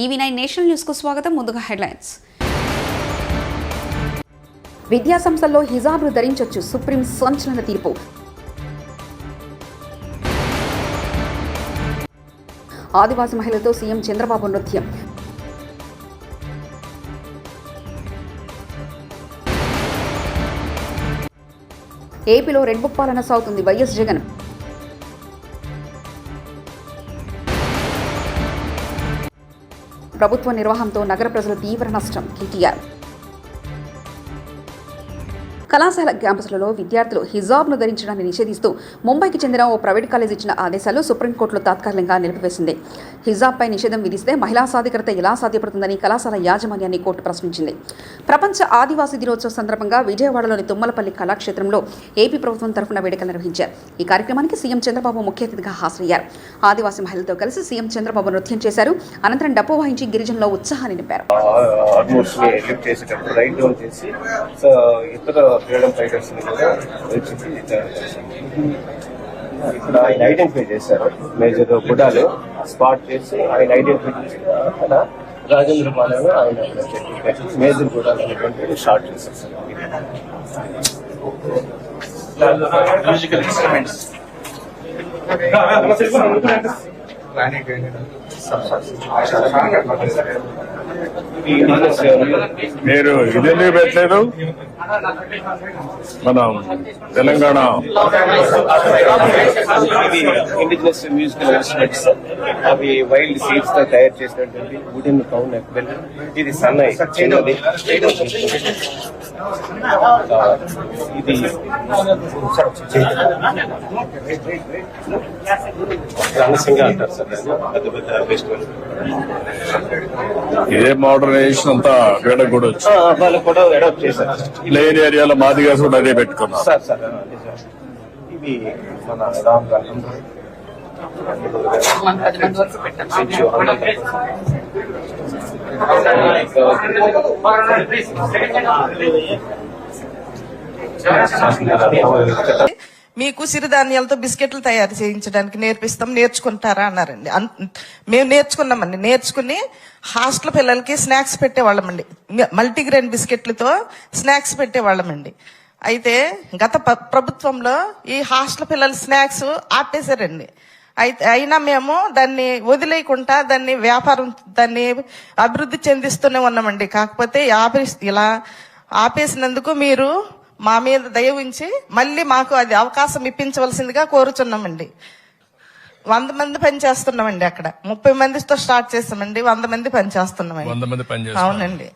EV9 national news కు స్వాగతం. ముందుగా హెడ్లైన్స్. విద్యా సంస్థల్లో హిజాబ్ను ధరించొచ్చు, సుప్రీం సంచలన తీర్పు. ఆదివాసీ మహిళలతో సీఎం చంద్రబాబు నృత్యం. ఏపీలో రెడ్ బుక్ పాలన సాగుతుంది, వైఎస్ జగన్. ప్రభుత్వ నిర్వహణతో నగర ప్రజలు తీవ్ర నష్టం, కేటీఆర్. కళాశాల క్యాంపస్లలో విద్యార్థులు హిజాబ్ను ధరించడాన్ని నిషేధిస్తూ ముంబైకి చెందిన ఓ ప్రైవేట్ కాలేజ్ ఇచ్చిన ఆదేశాలు సుప్రీంకోర్టులో తాత్కాలికంగా నిలిపివేసింది. హిజాబ్పై నిషేధం విధిస్తే మహిళా సాధికారత ఎలా సాధ్యపడుతుందని కళాశాల యాజమాన్యాన్ని కోర్టు ప్రశ్నించింది. ప్రపంచ ఆదివాసీ దినోత్సవ సందర్భంగా విజయవాడలోని తుమ్మలపల్లి కళాక్షేత్రంలో ఏపీ ప్రభుత్వం తరఫున వేడుకలు నిర్వహించారు. ఈ కార్యక్రమానికి సీఎం చంద్రబాబు ముఖ్య అతిథిగా హాజరయ్యారు. ఆదివాసీ మహిళలతో కలిసి సీఎం చంద్రబాబు నృత్యం చేశారు. అనంతరం డప్పు వాయించి గిరిజనుల్లో ఉత్సాహాన్ని నింపారు. ఫ్రీడమ్ ఫైటర్స్ కూడా ఇక్కడ ఆయన ఐడెంటిఫై చేశారు. మేజర్ గుడాలు స్పాట్ చేసి ఆయన ఐడెంటిఫై చేసి అక్కడ రాజేంద్ర పాలన ఆయన మేజర్ గుడాలు అనేటువంటి షార్ట్ చేశారు. మ్యూజికల్ ఇన్స్ట్రుమెంట్స్ మీరు ఇదేందుకు పెట్టలేదు? మనం తెలంగాణ ఇండిజినస్ మ్యూజికల్ ఇన్స్ట్రుమెంట్స్, అవి వైల్డ్ సీడ్స్ తో తయారు చేసినటువంటి వుడెన్ కౌన్ బెల్. ఇది సన్నై చిన్నది, ఇది రణసింగా అంటారు సార్. పెద్ద పెద్ద ఫెస్టివల్ ఇదే మోడర్నైజేషన్ అంతా వేడ కూడా వచ్చి వాళ్ళు కూడా అడాప్ట్ చేశారు. ప్లేన్ ఏరియాలో మాదిగా కూడా అదే పెట్టుకున్నారు సార్. సార్ ఇవి మన రామ్ గారు మీకు సిరిధాన్యాలతో బిస్కెట్లు తయారు చేయించడానికి నేర్పిస్తాం, నేర్చుకుంటారా అన్నారండి. మేము నేర్చుకున్నామండి. నేర్చుకుని హాస్టల్ పిల్లలకి స్నాక్స్ పెట్టేవాళ్ళమండి. మల్టీగ్రెయిన్ బిస్కెట్లతో స్నాక్స్ పెట్టేవాళ్ళమండి. అయితే గత ప్రభుత్వంలో ఈ హాస్టల్ పిల్లల స్నాక్స్ ఆపేశారండి. అయితే అయినా మేము దాన్ని వదిలేయకుండా దాన్ని అభివృద్ధి చెందిస్తూనే ఉన్నామండి. కాకపోతే ఇలా ఆపేసినందుకు మీరు మా మీద దయ ఉంచి మళ్ళీ మాకు అది అవకాశం ఇప్పించవలసిందిగా కోరుచున్నామండి. 100 మంది పనిచేస్తున్నామండి. అక్కడ 30 మందితో స్టార్ట్ చేస్తామండి. 100 మంది పనిచేస్తున్నామండి. అవునండి.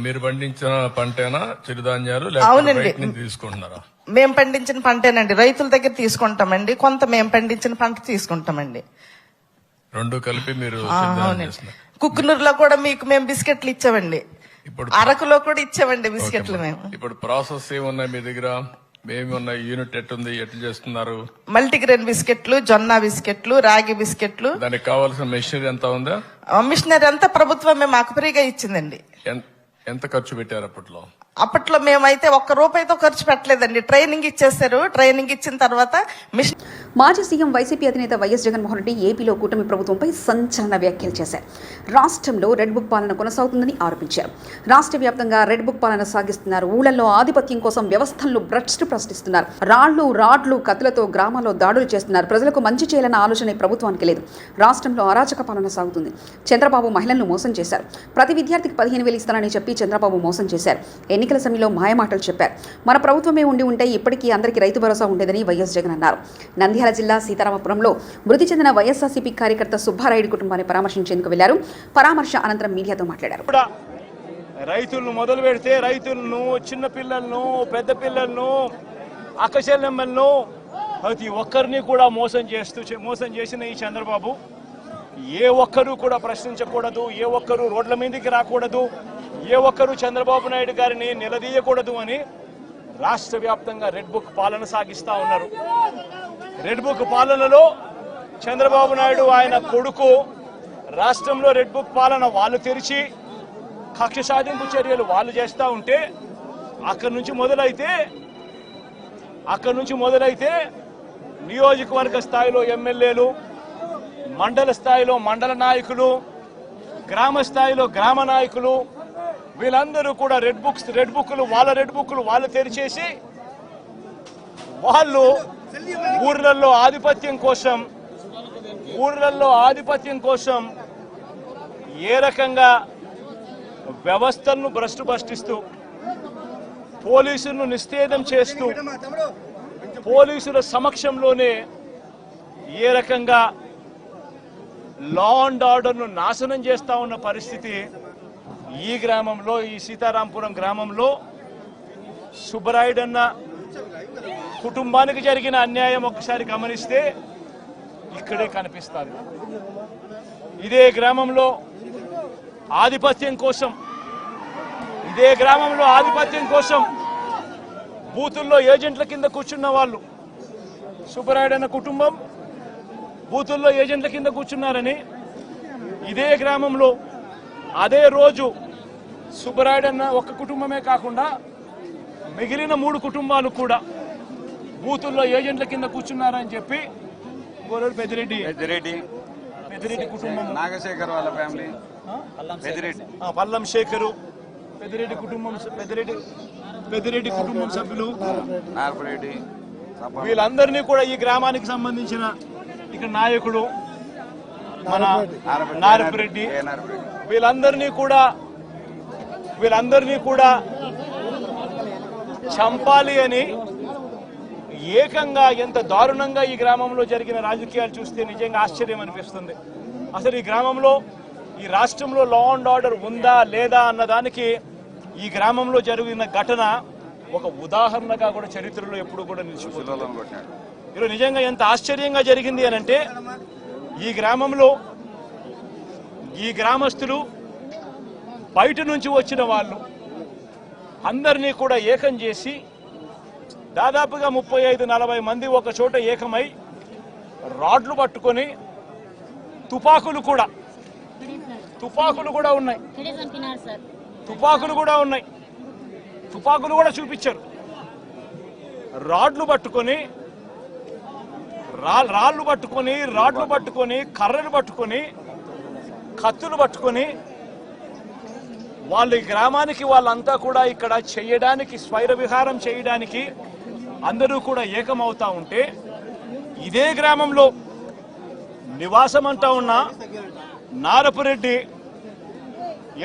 మీరు పండించిన పంటేనా చిరుధాన్యాలు? అవునండి, తీసుకుంటున్నారా? మేము పండించిన పంటేనండి. రైతుల దగ్గర తీసుకుంటామండి, కొంత మేము పండించిన పంట తీసుకుంటామండి. రెండు కలిపి మీరు? కుక్కునూరులో కూడా మీకు మేము బిస్కెట్లు ఇచ్చామండి. ఇప్పుడు అరకులో కూడా ఇచ్చామండి బిస్కెట్లు మేము. ఇప్పుడు ప్రాసెస్ ఏమున్నాయి మీ దగ్గర? ఏమున్నాయి? యూనిట్ ఎట్టుంది? ఎట్లా చేస్తున్నారు? మల్టీగ్రెయిన్ బిస్కెట్లు, జొన్న బిస్కెట్లు, రాగి బిస్కెట్లు. దానికి కావాల్సిన మెషినరీ ఎంత ఉందా? మిషనరీ అంతా ప్రభుత్వమే మాకు ఫ్రీగా ఇచ్చిందండి. ఎంత ఖర్చు పెట్టారు అప్పట్లో? అప్పట్లో మేమైతే ₹1 ఖర్చు పెట్టలేదండి. ట్రైనింగ్ ఇచ్చేసారు. ట్రైనింగ్ ఇచ్చిన తర్వాత మాజీ సీఎం వైసీపీ అధినేత వైఎస్ జగన్మోహన్ రెడ్డి ఏపీలో కూటమి ప్రభుత్వంపై సంచలన వ్యాఖ్యలు చేశారు. రాష్ట్రంలో రెడ్ బుక్ పాలన కొనసాగుతుందని ఆరోపించారు. రాష్ట్ర వ్యాప్తంగా రెడ్ బుక్ పాలన సాగిస్తున్నారు. ఊళ్ళల్లో ఆధిపత్యం కోసం వ్యవస్థలను భ్రష్టు ప్రశ్నిస్తున్నారు. రాడ్లు కత్తులతో గ్రామాల్లో దాడులు చేస్తున్నారు. ప్రజలకు మంచి చేయాలన్న ఆలోచన ప్రభుత్వానికి లేదు. రాష్ట్రంలో అరాచక పాలన సాగుతుంది. చంద్రబాబు మహిళలను మోసం చేశారు. ప్రతి విద్యార్థికి 15,000 ఇస్తానని చెప్పి చంద్రబాబు మోసం చేశారు. ఎన్నికల సమయంలో మాయమాటలు చెప్పారు. మన ప్రభుత్వమే ఉంటే ఇప్పటికీ అందరికీ రైతు భరోసా ఉండేదని వైఎస్ జగన్ అన్నారు. నంద్యాల జిల్లా సీతారామపురంలో మృతి చెందిన వైఎస్ఆర్సీపీ కార్యకర్త సుబ్బారాయుడు కుటుంబాన్ని పరామర్శించేందుకు వెళ్లారు. పరామర్శ అనంతరం మీడియాతో మాట్లాడారు. రైతులను మొదలు పెడితే రైతులను, చిన్న పిల్లలను, పెద్ద పిల్లలను, అక్కచెల్లెమ్మలను ప్రతి ఒక్కరిని కూడా మోసం చేసిన ఈ చంద్రబాబు ఏ ఒక్కరూ కూడా ప్రశ్నించకూడదు, ఏ ఒక్కరూ రోడ్ల మీదకి రాకూడదు, ఏ ఒక్కరూ చంద్రబాబు నాయుడు గారిని నిలదీయకూడదు అని రాష్ట్ర వ్యాప్తంగా రెడ్ బుక్ పాలన సాగిస్తా ఉన్నారు. రెడ్ బుక్ పాలనలో చంద్రబాబు నాయుడు ఆయన కొడుకు రాష్ట్రంలో రెడ్ బుక్ పాలన వాళ్ళు తెరిచి కక్ష సాధింపు చర్యలు వాళ్ళు చేస్తూ ఉంటే అక్కడి నుంచి మొదలైతే నియోజకవర్గ స్థాయిలో ఎమ్మెల్యేలు, మండల స్థాయిలో మండల నాయకులు, గ్రామ స్థాయిలో గ్రామ నాయకులు, వీళ్ళందరూ కూడా రెడ్ బుక్లు వాళ్ళు తెరిచేసి వాళ్ళు ఊర్లలో ఆధిపత్యం కోసం ఏ రకంగా వ్యవస్థలను భ్రష్టిస్తూ పోలీసులను నిస్తేదం చేస్తూ పోలీసుల సమక్షంలోనే ఏ రకంగా లా అండ్ ఆర్డర్ను నాశనం చేస్తా ఉన్న పరిస్థితి ఈ గ్రామంలో, ఈ సీతారాంపురం గ్రామంలో సుబ్బరాయుడన్న కుటుంబానికి జరిగిన అన్యాయం ఒక్కసారి గమనిస్తే ఇక్కడే కనిపిస్తుంది. ఇదే గ్రామంలో ఆధిపత్యం కోసం బూతుల్లో ఏజెంట్ల కింద కూర్చున్న వాళ్ళు, సుబ్బరాయుడన్న కుటుంబం బూతుల్లో ఏజెంట్ల కింద కూర్చున్నారని ఇదే గ్రామంలో అదే రోజు సుబ్బరాయుడన్న ఒక్క కుటుంబమే కాకుండా మిగిలిన 3 కుటుంబాలు కూడా బూతుల్లో ఏజెంట్ల కింద కూర్చున్నారని చెప్పి పెద్దిరెడ్డి కుటుంబం, నాగశేఖర్ వాళ్ళ ఫ్యామిలీ, పల్లం శేఖరు, పెద్దిరెడ్డి కుటుంబం సభ్యులు, నార్పరెడ్డి, వీళ్ళందరినీ కూడా ఈ గ్రామానికి సంబంధించిన ఇక్కడ నాయకుడు మన నారపరెడ్డి, వీళ్ళందరినీ కూడా చంపాలి అని ఏకంగా ఎంత దారుణంగా ఈ గ్రామంలో జరిగిన రాజకీయాలు చూస్తే నిజంగా ఆశ్చర్యం అనిపిస్తుంది. అసలు ఈ గ్రామంలో, ఈ రాష్ట్రంలో లా అండ్ ఆర్డర్ ఉందా లేదా అన్నదానికి ఈ గ్రామంలో జరిగిన ఘటన ఒక ఉదాహరణగా కూడా చరిత్రలో ఎప్పుడు కూడా నిలిచిపోతుంది. ఈరోజు నిజంగా ఎంత ఆశ్చర్యంగా జరిగింది అనంటే ఈ గ్రామంలో ఈ గ్రామస్తులు బయట నుంచి వచ్చిన వాళ్ళు అందరినీ కూడా ఏకం చేసి దాదాపుగా 35-40 మంది ఒక చోట ఏకమై రాడ్లు పట్టుకొని తుపాకులు కూడా ఉన్నాయి, తుపాకులు కూడా చూపించారు. రాడ్లు పట్టుకొని కర్రలు పట్టుకొని కత్తులు పట్టుకొని వాళ్ళ గ్రామానికి వాళ్ళంతా కూడా ఇక్కడ చేయడానికి, స్వైర విహారం చేయడానికి అందరూ కూడా ఏకమవుతా ఉంటే ఇదే గ్రామంలో నివాసం అంటా ఉన్న నారపురెడ్డి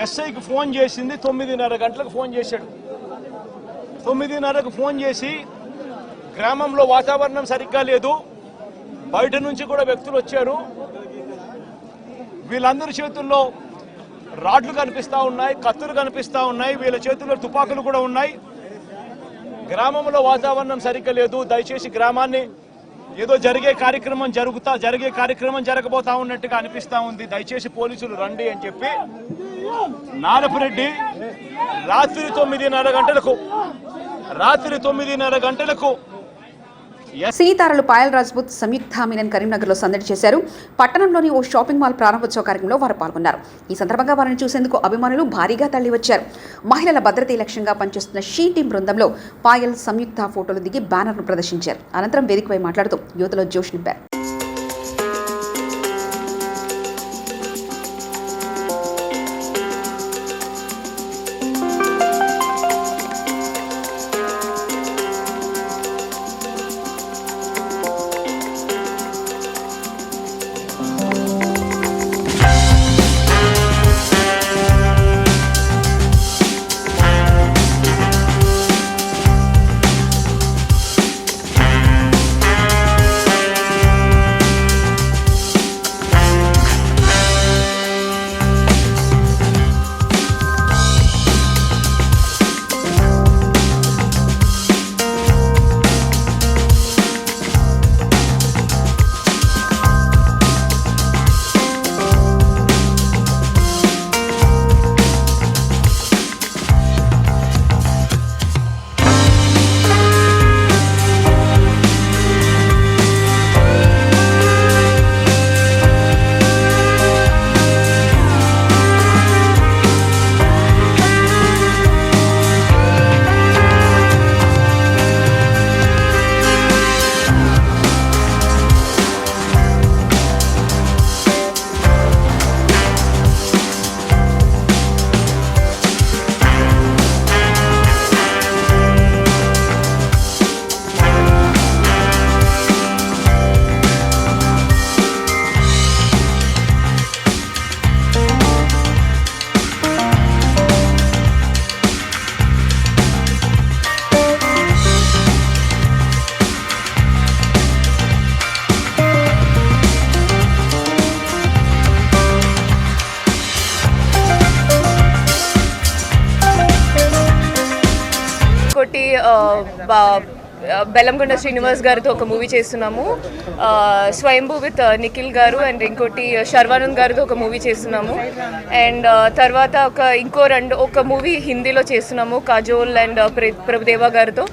ఎస్ఐకి ఫోన్ చేసింది 9:30 గంటలకు ఫోన్ చేశాడు. 9:30కు ఫోన్ చేసి గ్రామంలో వాతావరణం సరిగ్గా లేదు, బయట నుంచి కూడా వ్యక్తులు వచ్చారు, వీళ్ళందరి చేతుల్లో రాడ్లు కనిపిస్తా ఉన్నాయి, కత్తులు కనిపిస్తా ఉన్నాయి, వీళ్ళ చేతుల్లో తుపాకులు కూడా ఉన్నాయి, గ్రామంలో వాతావరణం సరిగ్గా లేదు, దయచేసి గ్రామాన్ని ఏదో జరిగే కార్యక్రమం జరగబోతా ఉన్నట్టుగా అనిపిస్తా ఉంది, దయచేసి పోలీసులు రండి అని చెప్పి నారపురెడ్డి రాత్రి 9:30 గంటలకు సినీతారలు పాయల్ రాజ్పుత్, సంయుక్త మీనన్ కరీంనగర్లో సందడి చేశారు. పట్టణంలోని ఓ షాపింగ్ మాల్ ప్రారంభోత్సవ కార్యక్రమంలో వారు పాల్గొన్నారు. ఈ సందర్భంగా వారిని చూసేందుకు అభిమానులు భారీగా తరలివచ్చారు. మహిళల భద్రతే లక్ష్యంగా పనిచేస్తున్న షీ టీం బృందంలో పాయల్, సంయుక్త ఫోటోలు దిగి బ్యానర్ను ప్రదర్శించారు. అనంతరం వేదికపై మాట్లాడుతూ యువతలో జోష్ నింపారు. బెల్లంకొండ శ్రీనివాస్ గారితో ఒక మూవీ చేస్తున్నాము, స్వయంభూ విత్ నిఖిల్ గారు, అండ్ ఇంకోటి శర్వానంద్ గారితో ఒక మూవీ చేస్తున్నాము. అండ్ తర్వాత ఒక మూవీ హిందీలో చేస్తున్నాము, కాజోల్ అండ్ ప్రభుదేవా గారితో.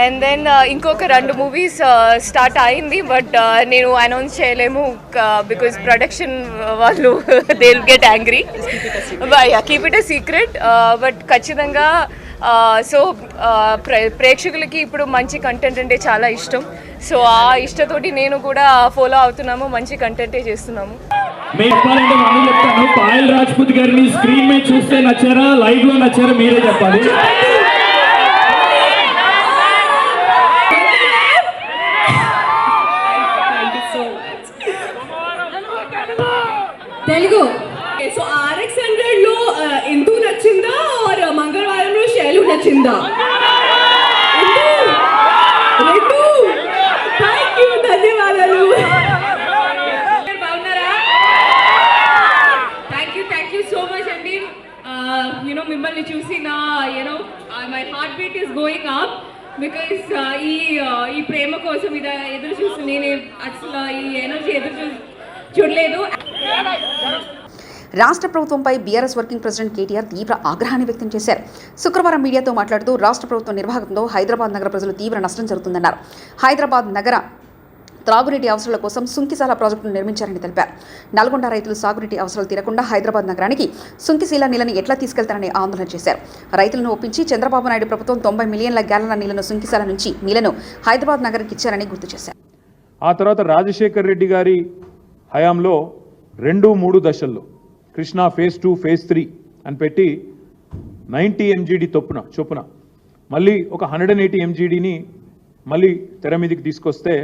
అండ్ దెన్ ఇంకొక 2 మూవీస్ స్టార్ట్ అయింది, బట్ నేను అనౌన్స్ చేయలేము బికాజ్ ప్రొడక్షన్ వాళ్ళు they will get angry. Keep it a secret. But ఖచ్చితంగా సో ప్రేక్షకులకి ఇప్పుడు మంచి కంటెంట్ అంటే చాలా ఇష్టం. సో ఆ ఇష్టతోటి నేను కూడా ఫాలో అవుతున్నాము, మంచి కంటెంటే చేస్తున్నాము. పాయల్ రాజ్పూత్ గారిని స్క్రీన్ మీద చూస్తే నచ్చారా, లైవ్ లో నచ్చారా, మీరే చెప్పాలి. తెలుగు. సో RX100 లో ఇందు నచ్చిందా ఆర్ మంగళవారంలో శైలు నచ్చిందా? రెండు. థ్యాంక్ యూ, ధన్యవాదాలు. బాగున్నారా? థ్యాంక్ యూ సో మచ్ అండి. మిమ్మల్ని చూసి నా my heart beat is going up because ఈ ప్రేమ కోసం ఎదురు చూసి నేను అసలు ఈ ఎనర్జీ చూడలేదు. రాష్ట్ర ప్రభుత్వంపై బీఆర్ఎస్ వర్కింగ్ ప్రెసిడెంట్ కేటీఆర్ తీవ్ర ఆగ్రహాన్ని వ్యక్తం చేశారు. శుక్రవారం మీడియాతో మాట్లాడుతూ రాష్ట్ర ప్రభుత్వం నిర్వాహకంతో హైదరాబాద్ నగర ప్రజలు తీవ్ర నష్టం జరుగుతుందన్నారు. హైదరాబాద్ నగర త్రాగునీటి అవసరాల కోసం సుంకిశాల ప్రాజెక్టును నిర్మించారని తెలిపారు. నల్గొండ రైతులు సాగునీటి అవసరాలు తీరకుండా హైదరాబాద్ నగరానికి సుంకిశీల నీళ్లను ఎట్లా తీసుకెళ్తారని ఆందోళన చేశారు. రైతులను ఒప్పించి చంద్రబాబు నాయుడు ప్రభుత్వం 90 మిలియన్ల గ్యాలన్ల నీళ్లను సుంకిశాల నుంచి నీళ్లను హైదరాబాద్ నగరానికి ఇచ్చారని గుర్తు చేశారు. ఆ తర్వాత రాజశేఖర్ రెడ్డి గారి హయాంలో 2-3 దశల్లో కృష్ణా ఫేజ్ 2, ఫేజ్ 3 అని పెట్టి 90 MGD చొప్పున మళ్ళీ ఒక 180 MGDని మళ్ళీ తెర మీదకి తీసుకొస్తే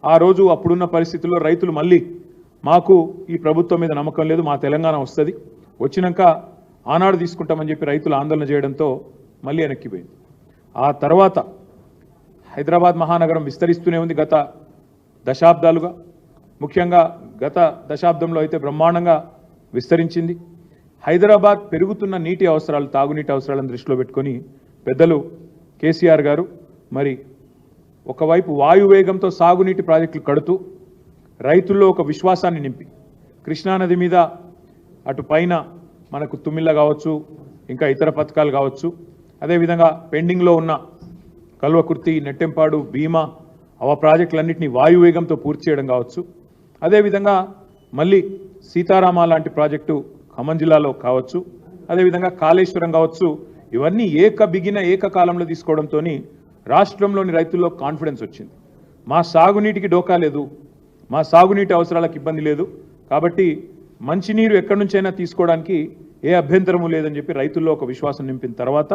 ఆ రోజు అప్పుడున్న పరిస్థితుల్లో రైతులు మళ్ళీ మాకు ఈ ప్రభుత్వం మీద నమ్మకం లేదు, మా తెలంగాణ వస్తుంది, వచ్చినాక ఆనాడు తీసుకుంటామని చెప్పి రైతులు ఆందోళన చేయడంతో మళ్ళీ వెనక్కిపోయింది. ఆ తర్వాత హైదరాబాద్ మహానగరం విస్తరిస్తూనే ఉంది గత దశాబ్దాలుగా. ముఖ్యంగా గత దశాబ్దంలో అయితే బ్రహ్మాండంగా విస్తరించింది. హైదరాబాద్ పెరుగుతున్న నీటి అవసరాలు, తాగునీటి అవసరాలను దృష్టిలో పెట్టుకొని పెద్దలు కేసీఆర్ గారు మరి ఒకవైపు వాయువేగంతో సాగునీటి ప్రాజెక్టులు కడుతూ రైతుల్లో ఒక విశ్వాసాన్ని నింపి కృష్ణానది మీద అటు పైన మనకు తుమ్మిళ్ళ కావచ్చు, ఇంకా ఇతర పథకాలు కావచ్చు, అదేవిధంగా పెండింగ్లో ఉన్న కల్వకుర్తి, నెట్టెంపాడు, భీమా ప్రాజెక్టులన్నింటినీ వాయువేగంతో పూర్తి చేయడం కావచ్చు, అదేవిధంగా మళ్ళీ సీతారామ లాంటి ప్రాజెక్టు ఖమ్మం జిల్లాలో కావచ్చు, అదేవిధంగా కాళేశ్వరం కావచ్చు, ఇవన్నీ ఏకకాలంలో తీసుకోవడంతో రాష్ట్రంలోని రైతుల్లో కాన్ఫిడెన్స్ వచ్చింది. మా సాగునీటికి డోకా లేదు, మా సాగునీటి అవసరాలకు ఇబ్బంది లేదు, కాబట్టి మంచినీరు ఎక్కడి నుంచైనా తీసుకోవడానికి ఏ అభ్యంతరము లేదని చెప్పి రైతుల్లో ఒక విశ్వాసం నింపిన తర్వాత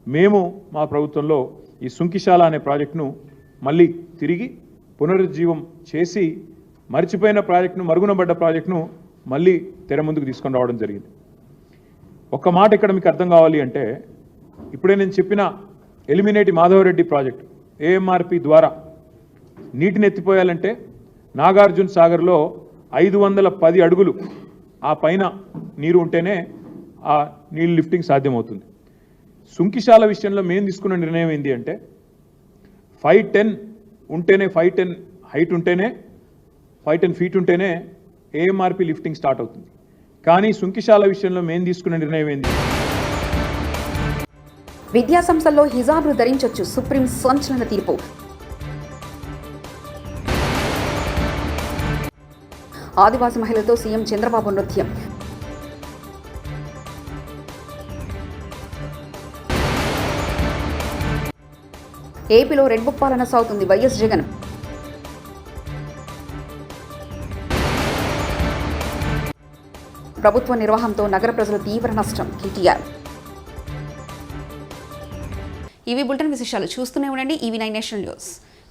మేము మా ప్రభుత్వంలో ఈ సుంకిశాల అనే ప్రాజెక్టును మళ్ళీ తిరిగి పునరుజ్జీవం చేసి మర్చిపోయిన ప్రాజెక్టును, మరుగునబడ్డ ప్రాజెక్టును మళ్ళీ తెర ముందుకు తీసుకొని రావడం జరిగింది. ఒక్క మాట ఇక్కడ మీకు అర్థం కావాలి అంటే, ఇప్పుడే నేను చెప్పిన ఎలిమినేటి మాధవరెడ్డి ప్రాజెక్టు AMRP ద్వారా నీటిని ఎత్తిపోయాలంటే నాగార్జున సాగర్లో 510 అడుగులు ఆ పైన నీరు ఉంటేనే ఆ నీళ్ళు లిఫ్టింగ్ సాధ్యమవుతుంది. సుంకిశాల విషయంలో మేము తీసుకున్న నిర్ణయం ఏంటి అంటే 510 ఉంటేనే, 510 హైట్ ఉంటేనే, 510 ఫీట్ ఉంటేనే AMRP లిఫ్టింగ్ స్టార్ట్ అవుతుంది. కానీ సుంకిశాల విషయంలో మేము తీసుకున్న నిర్ణయం ఏంది? విద్యా సంస్థల్లో హిజాబ్ను ధరించొచ్చు, సుప్రీం సంచలన తీర్పు. ఆదివాసీ మహిళలతో సీఎం చంద్రబాబు నృత్యం. ఏపీలో రెడ్ బుక్ పాలన సాగుతుంది, వైఎస్ జగన్. ప్రభుత్వ నిర్వహణతో నగర ప్రజలు తీవ్ర నష్టం, కేటీఆర్. ఇవి బులెటిన్ విశేషాలు. చూస్తూనే ఉండండి EV9 నేషనల్ న్యూస్.